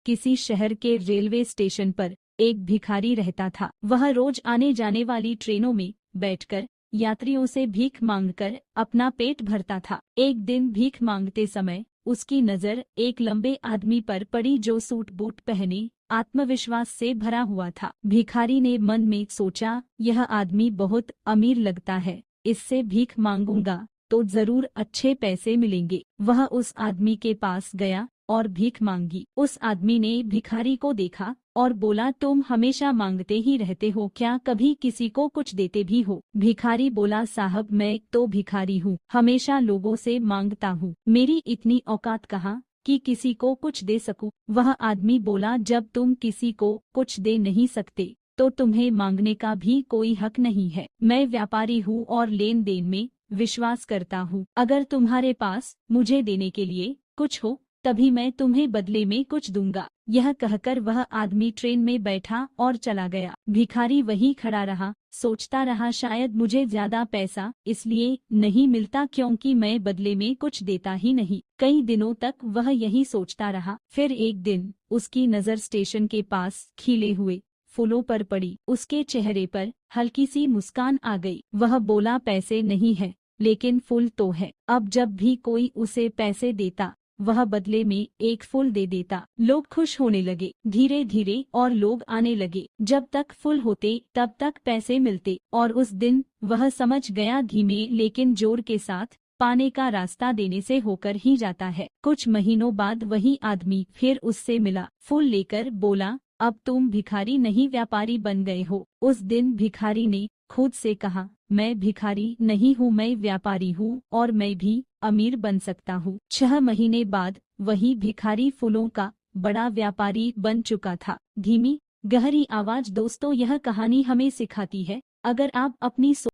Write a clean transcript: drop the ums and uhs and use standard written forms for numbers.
किसी शहर के रेलवे स्टेशन पर एक भिखारी रहता था। वह रोज आने जाने वाली ट्रेनों में बैठकर यात्रियों से भीख मांगकर अपना पेट भरता था। एक दिन भीख मांगते समय उसकी नजर एक लंबे आदमी पर पड़ी जो सूट बूट पहने आत्मविश्वास से भरा हुआ था। भिखारी ने मन में सोचा, यह आदमी बहुत अमीर लगता है, इससे भीख मांगूंगा तो जरूर अच्छे पैसे मिलेंगे। वह उस आदमी के पास गया और भीख मांगी। उस आदमी ने भिखारी को देखा और बोला, तुम हमेशा मांगते ही रहते हो, क्या कभी किसी को कुछ देते भी हो? भिखारी बोला, साहब मैं तो भिखारी हूँ, हमेशा लोगों से मांगता हूँ, मेरी इतनी औकात कहाँ कि किसी को कुछ दे सकूं। वह आदमी बोला, जब तुम किसी को कुछ दे नहीं सकते तो तुम्हें मांगने का भी कोई हक नहीं है। मैं व्यापारी हूँ और लेन देन में विश्वास करता हूँ। अगर तुम्हारे पास मुझे देने के लिए कुछ हो तभी मैं तुम्हें बदले में कुछ दूंगा। यह कहकर वह आदमी ट्रेन में बैठा और चला गया। भिखारी वहीं खड़ा रहा, सोचता रहा, शायद मुझे ज्यादा पैसा इसलिए नहीं मिलता क्योंकि मैं बदले में कुछ देता ही नहीं। कई दिनों तक वह यही सोचता रहा। फिर एक दिन उसकी नजर स्टेशन के पास खिले हुए फूलों पर पड़ी। उसके चेहरे पर हल्की सी मुस्कान आ गई। वह बोला, पैसे नहीं है लेकिन फूल तो है। अब जब भी कोई उसे पैसे देता वह बदले में एक फूल दे देता। लोग खुश होने लगे। धीरे धीरे और लोग आने लगे। जब तक फूल होते तब तक पैसे मिलते और उस दिन वह समझ गया, धीमे लेकिन जोर के साथ पाने का रास्ता देने से होकर ही जाता है। कुछ महीनों बाद वही आदमी फिर उससे मिला, फूल लेकर बोला, अब तुम भिखारी नहीं व्यापारी बन गए हो। उस दिन भिखारी ने खुद से कहा, मैं भिखारी नहीं हूँ, मैं व्यापारी हूँ और मैं भी अमीर बन सकता हूँ। 6 महीने बाद वही भिखारी फूलों का बड़ा व्यापारी बन चुका था। धीमी गहरी आवाज। दोस्तों, यह कहानी हमें सिखाती है, अगर आप अपनी